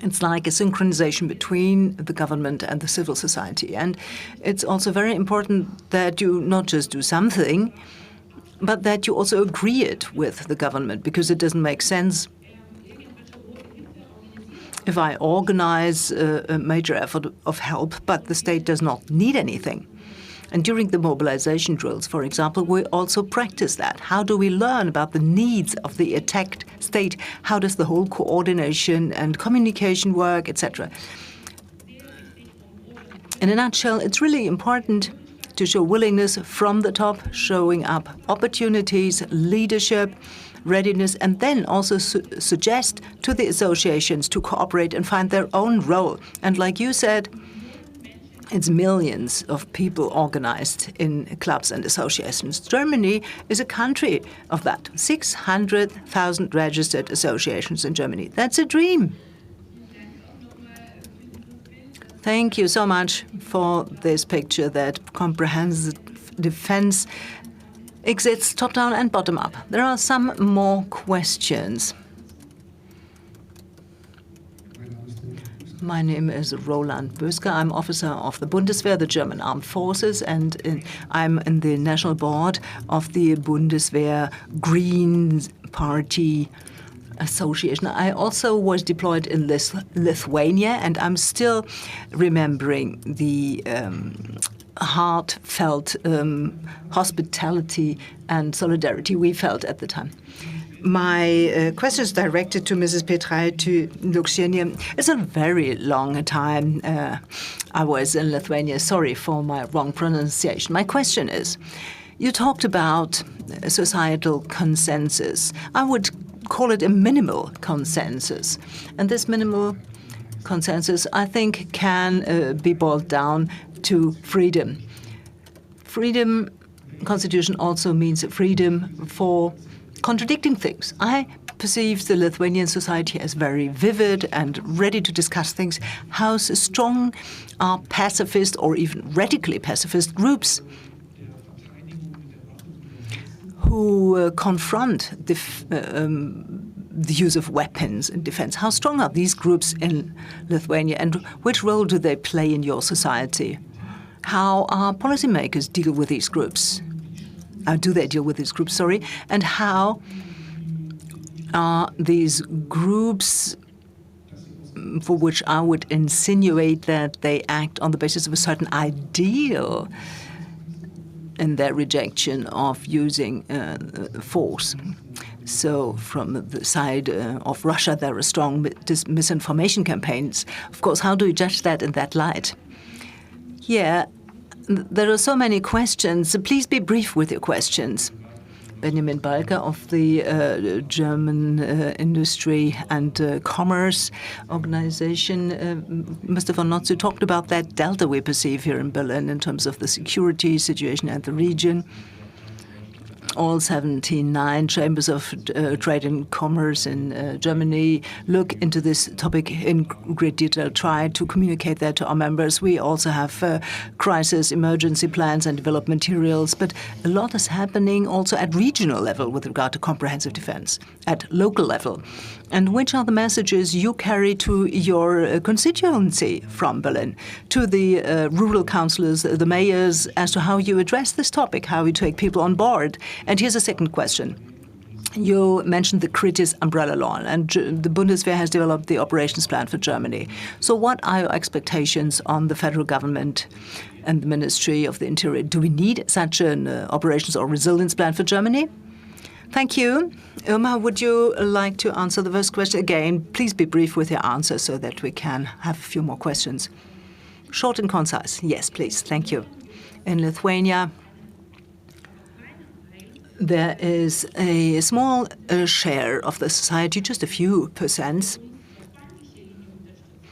It's like a synchronization between the government and the civil society. And it's also very important that you not just do something, but that you also agree it with the government, because it doesn't make sense if I organize a major effort of help, but the state does not need anything. And during the mobilization drills, for example, we also practice that. How do we learn about the needs of the attacked state? How does the whole coordination and communication work, etc.? In a nutshell, it's really important to show willingness from the top, showing up opportunities, leadership, readiness, and then also suggest to the associations to cooperate and find their own role. And like you said, it's millions of people organized in clubs and associations. Germany is a country of that. 600,000 registered associations in Germany. That's a dream. Thank you so much for this picture that comprehensive defense exists top-down and bottom-up. There are some more questions. My name is Roland Bösker. I'm officer of the Bundeswehr, the German Armed Forces, and I'm in the national board of the Bundeswehr Green Party Association. I also was deployed in Lithuania, and I'm still remembering the heartfelt hospitality and solidarity we felt at the time. My question is directed to Mrs. Petraitytė-Lukšienė. It's a very long time I was in Lithuania. Sorry for my wrong pronunciation. My question is, you talked about societal consensus. I would call it a minimal consensus. And this minimal consensus, I think, can be boiled down to freedom. Freedom, Constitution also means freedom for contradicting things. I perceive the Lithuanian society as very vivid and ready to discuss things. How strong are pacifist or even radically pacifist groups who confront the use of weapons in defense? How strong are these groups in Lithuania, and which role do they play in your society? How are policymakers deal with these groups? Do they deal with these groups, sorry? And how are these groups, for which I would insinuate that they act on the basis of a certain ideal in their rejection of using force? So from the side of Russia, there are strong misinformation campaigns. Of course, how do you judge that in that light? Yeah, there are so many questions. Please be brief with your questions. Benjamin Balker of the German Industry and Commerce Organization. Mr. von Notz, you talked about that delta we perceive here in Berlin in terms of the security situation and the region. All 79 chambers of trade and commerce in Germany look into this topic in great detail, try to communicate that to our members. We also have crisis emergency plans and develop materials, but a lot is happening also at regional level with regard to comprehensive defense, at local level. And which are the messages you carry to your constituency from Berlin, to the rural councillors, the mayors, as to how you address this topic, how you take people on board? And here's a second question. You mentioned the Quis umbrella law, and the Bundeswehr has developed the operations plan for Germany. So what are your expectations on the federal government and the Ministry of the Interior? Do we need such an operations or resilience plan for Germany? Thank you. Irma, would you like to answer the first question again? Please be brief with your answer so that we can have a few more questions. Short and concise. Yes, please. Thank you. In Lithuania, there is a small share of the society, just a few percent,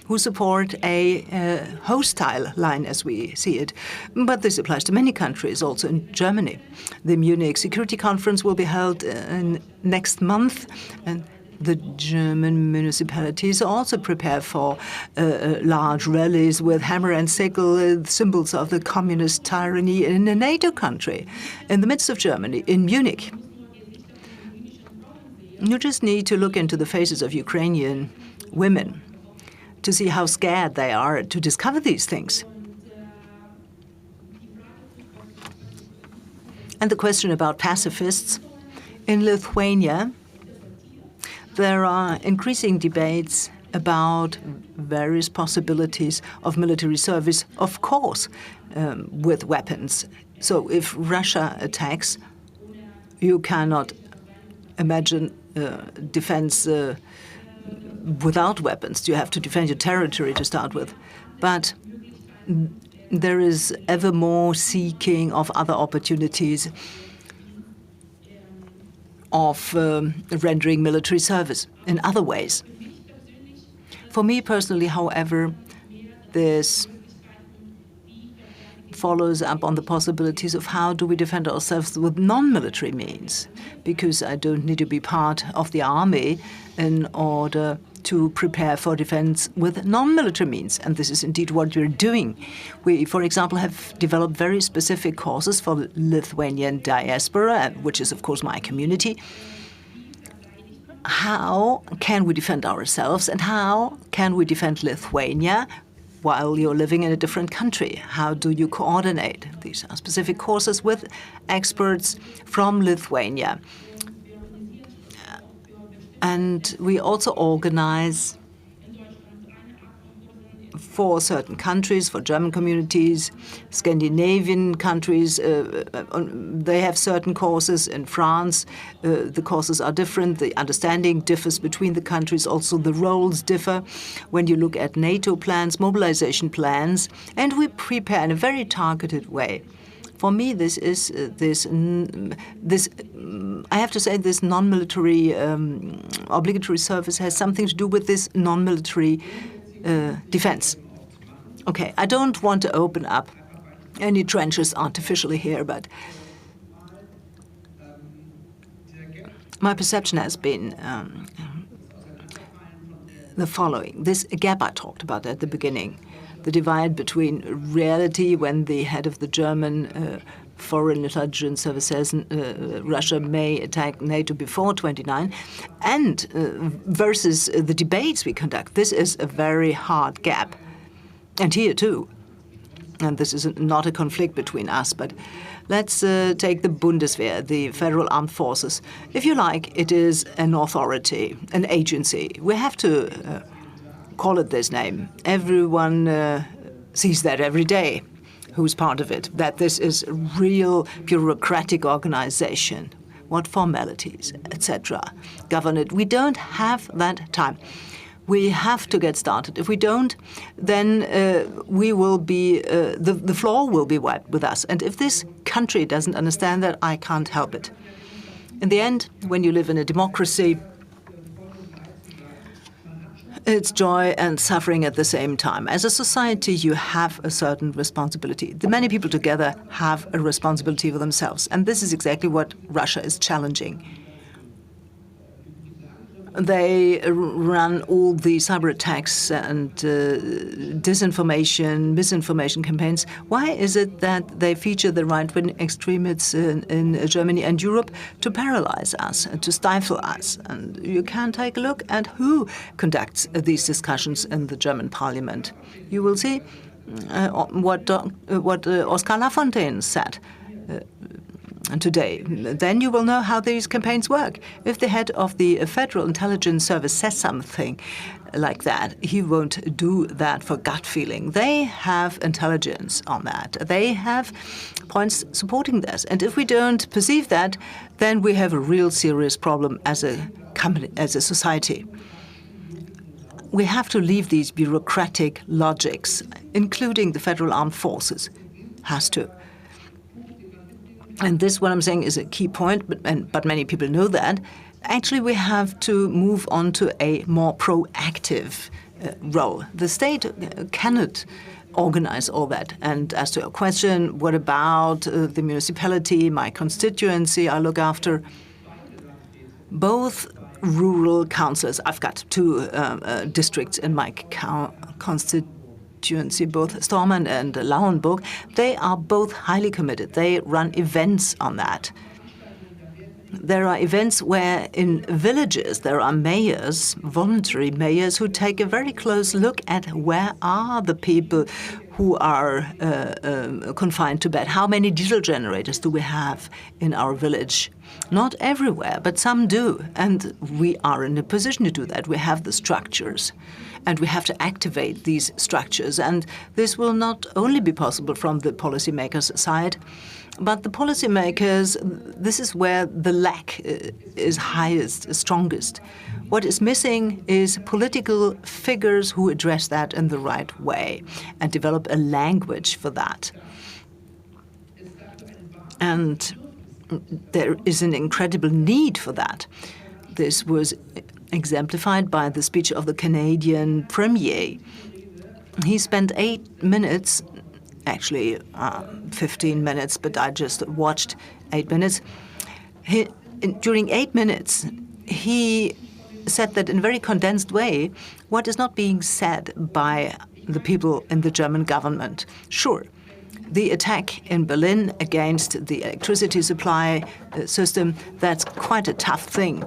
who support a hostile line as we see it. But this applies to many countries, also in Germany. The Munich Security Conference will be held next month, and the German municipalities also prepare for large rallies with hammer and sickle, symbols of the communist tyranny in a NATO country, in the midst of Germany, in Munich. You just need to look into the faces of Ukrainian women to see how scared they are to discover these things. And the question about pacifists. In Lithuania, there are increasing debates about various possibilities of military service, of course, with weapons. So if Russia attacks, you cannot imagine defense without weapons. You have to defend your territory to start with. But there is ever more seeking of other opportunities of rendering military service in other ways. For me personally, however, this follows up on the possibilities of how do we defend ourselves with non-military means, because I don't need to be part of the army in order to prepare for defense with non-military means. And this is indeed what we're doing. We, for example, have developed very specific courses for the Lithuanian diaspora, which is, of course, my community. How can we defend ourselves and how can we defend Lithuania while you're living in a different country? How do you coordinate? These are specific courses with experts from Lithuania. And we also organize for certain countries, for German communities, Scandinavian countries, they have certain courses. In France, the courses are different. The understanding differs between the countries. Also, the roles differ when you look at NATO plans, mobilization plans, and we prepare in a very targeted way. For me, this is I have to say, this non-military obligatory service has something to do with this non-military defense. Okay, I don't want to open up any trenches artificially here, but my perception has been the following. This gap I talked about at the beginning, the divide between reality when the head of the German Foreign Intelligence Service says Russia may attack NATO before 29, and versus the debates we conduct. This is a very hard gap. And here too. And this is not a conflict between us, but let's take the Bundeswehr, the Federal Armed Forces. If you like, it is an authority, an agency. We have to call it this name. Everyone sees that every day, who's part of it, that this is a real bureaucratic organization. What formalities, etc., govern it. We don't have that time. We have to get started. If we don't, then we will be, the floor will be wiped with us. And if this country doesn't understand that, I can't help it. In the end, when you live in a democracy, it's joy and suffering at the same time. As a society, you have a certain responsibility. The many people together have a responsibility for themselves. And this is exactly what Russia is challenging. They run all the cyber attacks and disinformation, misinformation campaigns. Why is it that they feature the right-wing extremists in Germany and Europe to paralyze us, to stifle us? And you can take a look at who conducts these discussions in the German parliament. You will see what Oskar Lafontaine said today. Then you will know how these campaigns work. If the head of the Federal Intelligence Service says something like that, he won't do that for gut feeling. They have intelligence on that. They have points supporting this. And if we don't perceive that, then we have a real serious problem as a company, as a society. We have to leave these bureaucratic logics, including the Federal Armed Forces. Has to. And this, what I'm saying, is a key point, but many people know that. Actually, we have to move on to a more proactive role. The state cannot organize all that. And as to your question, what about the municipality, my constituency I look after? Both rural councils, I've got two districts in my constituency, both Stamm and Lauenburg, they are both highly committed. They run events on that. There are events where in villages there are mayors, voluntary mayors, who take a very close look at where are the people who are confined to bed. How many diesel generators do we have in our village? Not everywhere, but some do. And we are in a position to do that. We have the structures. And we have to activate these structures. And this will not only be possible from the policymakers' side, but the policymakers, this is where the lack is highest, strongest. What is missing is political figures who address that in the right way and develop develop a language for that. And there is an incredible need for that. This was exemplified by the speech of the Canadian Premier. He spent 8 minutes, actually 15 minutes, but I just watched 8 minutes. During 8 minutes, he said that in a very condensed way, what is not being said by the people in the German government. Sure, the attack in Berlin against the electricity supply system, that's quite a tough thing.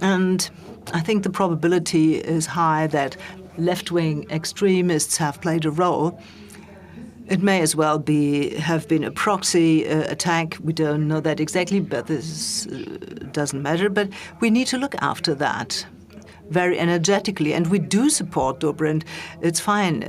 And I think the probability is high that left-wing extremists have played a role. It may as well have been a proxy attack. We don't know that exactly, but this doesn't matter. But we need to look after that very energetically. And we do support Dobrindt. It's fine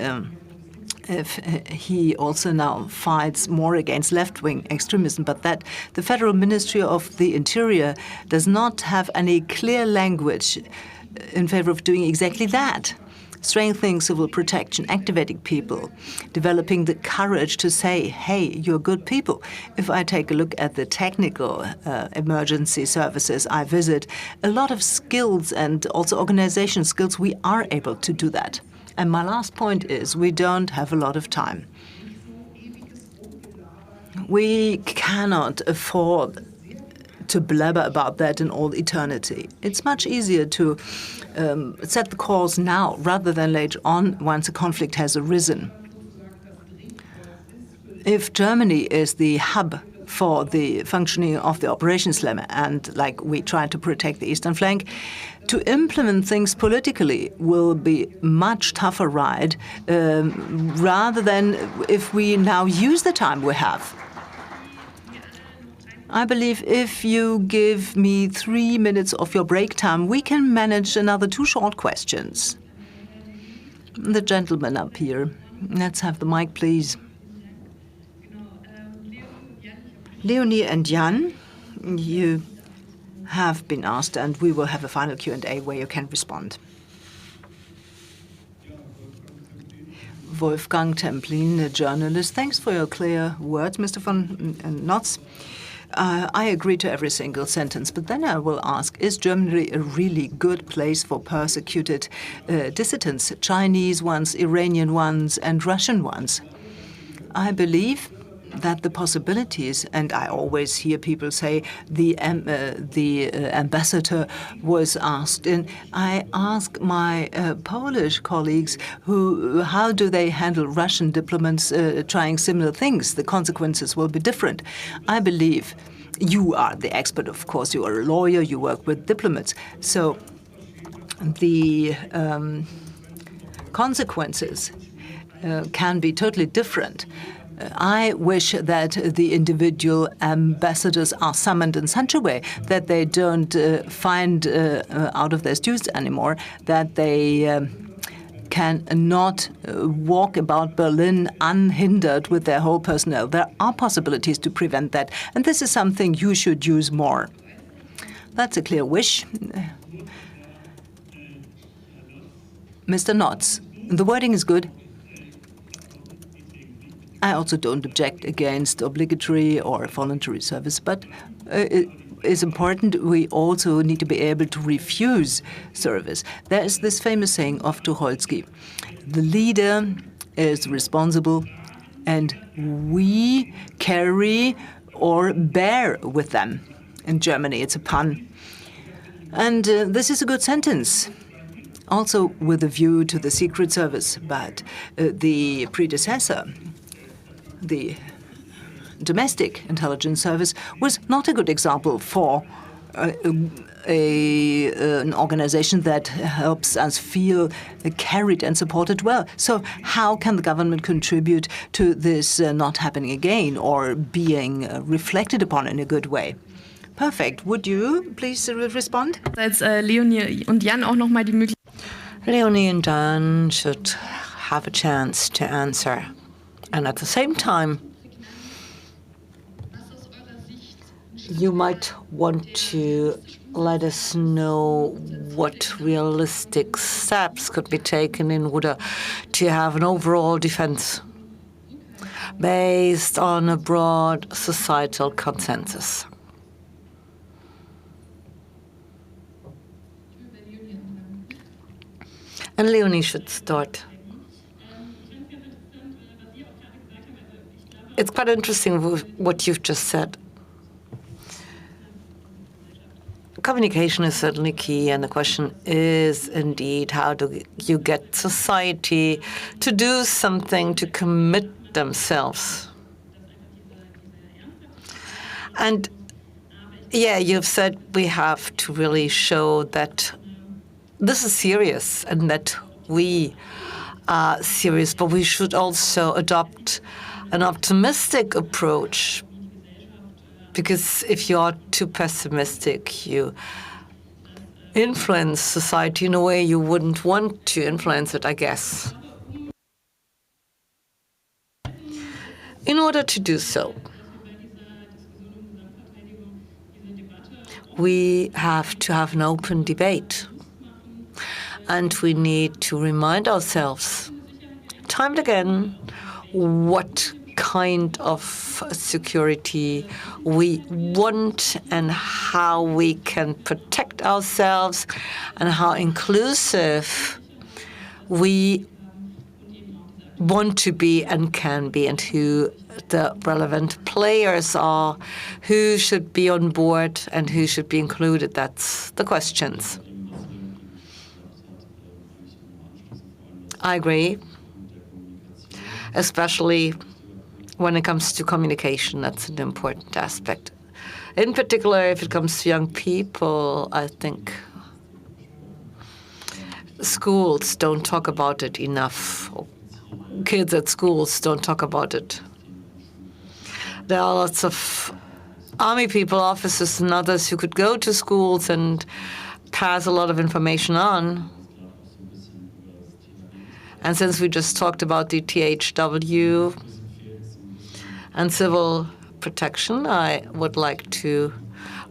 if he also now fights more against left-wing extremism, but that the Federal Ministry of the Interior does not have any clear language in favor of doing exactly that. Strengthening civil protection, activating people, developing the courage to say, hey, you're good people. If I take a look at the technical emergency services I visit, a lot of skills and also organization skills, we are able to do that. And my last point is we don't have a lot of time. We cannot afford to blabber about that in all eternity. It's much easier to set the course now rather than later on once a conflict has arisen. If Germany is the hub for the functioning of the operations lemma and like we try to protect the eastern flank, to implement things politically will be much tougher ride rather than if we now use the time we have. I believe if you give me 3 minutes of your break time, we can manage another 2 short questions. The gentleman up here. Let's have the mic, please. Leonie and Jan, you have been asked, and we will have a final Q&A where you can respond. Wolfgang Templin, a journalist. Thanks for your clear words, Mr. von Notz. I agree to every single sentence, but then I will ask, is Germany a really good place for persecuted dissidents, Chinese ones, Iranian ones, and Russian ones? I believe that the possibilities, and I always hear people say the ambassador was asked, and I ask my Polish colleagues how do they handle Russian diplomats trying similar things? The consequences will be different. I believe you are the expert, of course. You are a lawyer. You work with diplomats. So the consequences can be totally different. I wish that the individual ambassadors are summoned in such a way that they don't find out of their stews anymore, that they can not walk about Berlin unhindered with their whole personnel. There are possibilities to prevent that, and this is something you should use more. That's a clear wish. Mr. Notz, the wording is good. I also don't object against obligatory or voluntary service, but it is important we also need to be able to refuse service. There is this famous saying of Tucholsky, the leader is responsible and we carry or bear with them. In Germany, it's a pun. And this is a good sentence. Also with a view to the Secret Service, but the predecessor, the domestic intelligence service, was not a good example for an organization that helps us feel carried and supported well. So how can the government contribute to this not happening again or being reflected upon in a good way? Perfect. Would you please respond? Als Leonie und Jan auch noch mal die Möglichkeit. Leonie and Jan should have a chance to answer. And at the same time, you might want to let us know what realistic steps could be taken in order to have an overall defense based on a broad societal consensus. And Leonie should start. It's quite interesting what you've just said. Communication is certainly key, and the question is indeed, how do you get society to do something, to commit themselves? And yeah, you've said we have to really show that this is serious and that we are serious, but we should also adopt an optimistic approach, because if you are too pessimistic, you influence society in a way you wouldn't want to influence it, I guess. In order to do so, we have to have an open debate. And we need to remind ourselves, time and again, what kind of security we want and how we can protect ourselves and how inclusive we want to be and can be, and who the relevant players are, who should be on board and who should be included. That's the questions. I agree, especially when it comes to communication. That's an important aspect. In particular, if it comes to young people, I think schools don't talk about it enough. Kids at schools don't talk about it. There are lots of army people, officers and others who could go to schools and pass a lot of information on. And since we just talked about the THW and civil protection, I would like to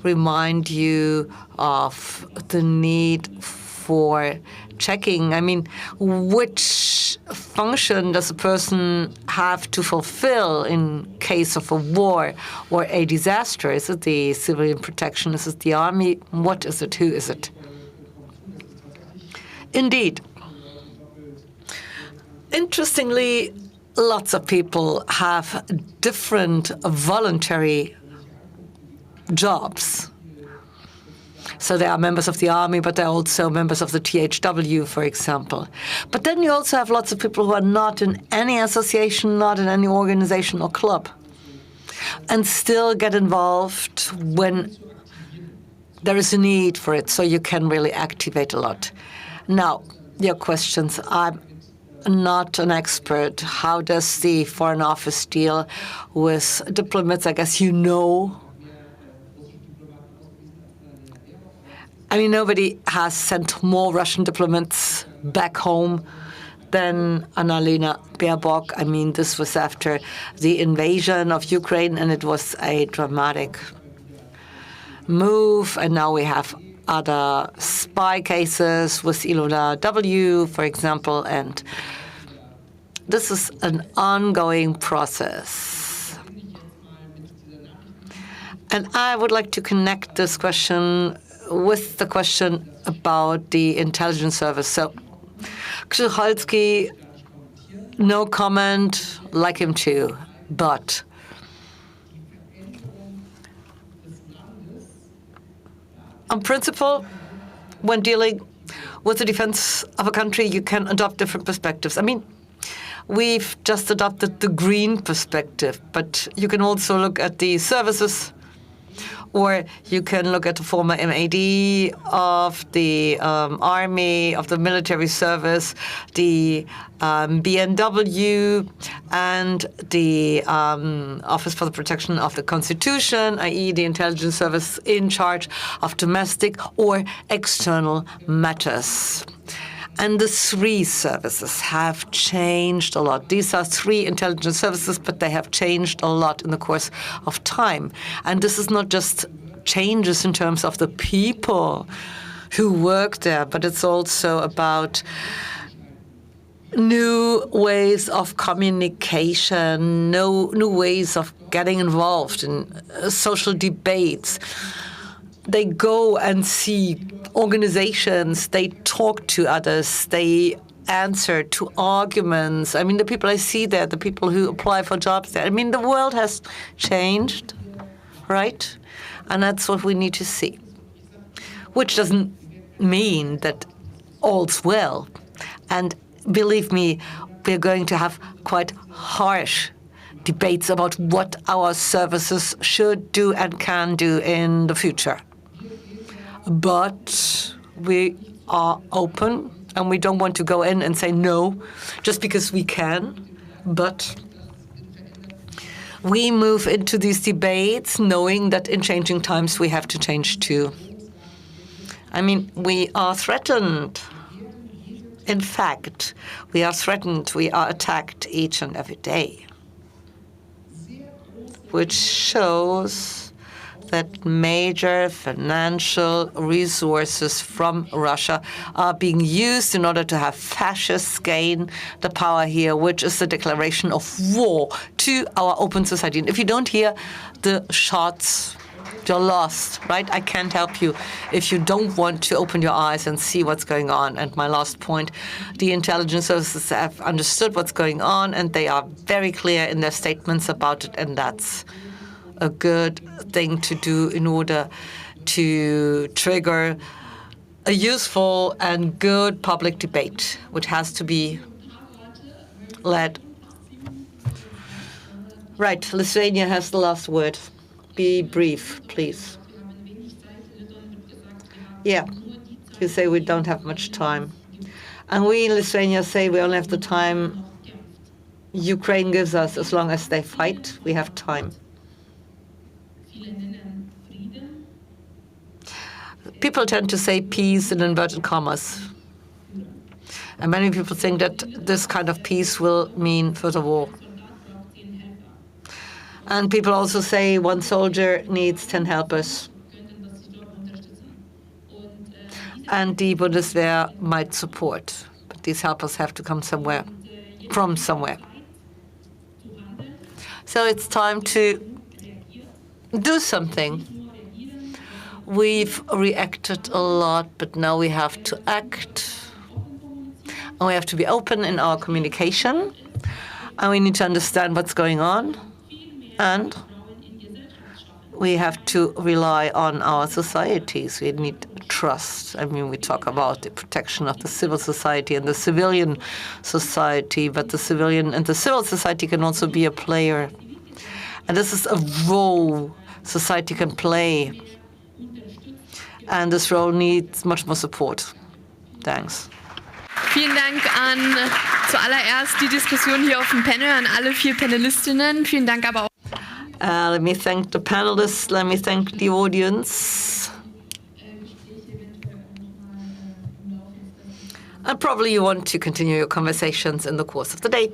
remind you of the need for checking. I mean, which function does a person have to fulfill in case of a war or a disaster? Is it the civilian protection? Is it the army? What is it? Who is it? Indeed. Interestingly, lots of people have different voluntary jobs. So they are members of the army, but they're also members of the THW, for example. But then you also have lots of people who are not in any association, not in any organization or club, and still get involved when there is a need for it, so you can really activate a lot. Now, your questions. I'm not an expert. How does the Foreign Office deal with diplomats? I guess you know. I mean, nobody has sent more Russian diplomats back home than Annalena Baerbock. I mean, this was after the invasion of Ukraine, and it was a dramatic move. And now we have other spy cases with Ilona W., for example, and this is an ongoing process. And I would like to connect this question with the question about the intelligence service. So, Krzycholski, no comment, like him too, but on principle, when dealing with the defense of a country, you can adopt different perspectives. I mean, we've just adopted the green perspective, but you can also look at the services, or you can look at the former MAD of the army, of the military service, the BNW, and the Office for the Protection of the Constitution, i.e. the intelligence service in charge of domestic or external matters. And the three services have changed a lot. These are three intelligence services, but they have changed a lot in the course of time. And this is not just changes in terms of the people who work there, but it's also about new ways of communication, new ways of getting involved in social debates. They go and see organizations, they talk to others, they answer to arguments. I mean, the people I see there, the people who apply for jobs there, I mean, the world has changed, right? And that's what we need to see. Which doesn't mean that all's well. And believe me, we're going to have quite harsh debates about what our services should do and can do in the future. But we are open, and we don't want to go in and say no just because we can. But we move into these debates knowing that in changing times we have to change too. I mean, we are threatened. In fact, we are threatened, we are attacked each and every day, which shows that major financial resources from Russia are being used in order to have fascists gain the power here, which is the declaration of war to our open society. And if you don't hear the shots, you're lost, right? I can't help you if you don't want to open your eyes and see what's going on. And my last point, the intelligence services have understood what's going on, and they are very clear in their statements about it, and that's a good thing to do in order to trigger a useful and good public debate, which has to be led. Right, Lithuania has the last word. Be brief, please. Yeah, you say we don't have much time. And we in Lithuania say we only have the time Ukraine gives us. As long as they fight, we have time. People tend to say peace in inverted commas. And many people think that this kind of peace will mean further war. And people also say one soldier needs 10 helpers. And the Bundeswehr might support. But these helpers have to come somewhere, from somewhere. So it's time to do something. We've reacted a lot, but now we have to act. And we have to be open in our communication. And we need to understand what's going on. And we have to rely on our societies. We need trust. I mean, we talk about the protection of the civil society and the civilian society, but the civilian and the civil society can also be a player. And this is a role society can play. And this role needs much more support. Thanks. Vielen Dank an zuallererst die Diskussion hier auf dem Panel, an alle 4 Panelistinnen. Vielen Dank aber auch. Let me thank the panelists. Let me thank the audience. And probably you want to continue your conversations in the course of the day.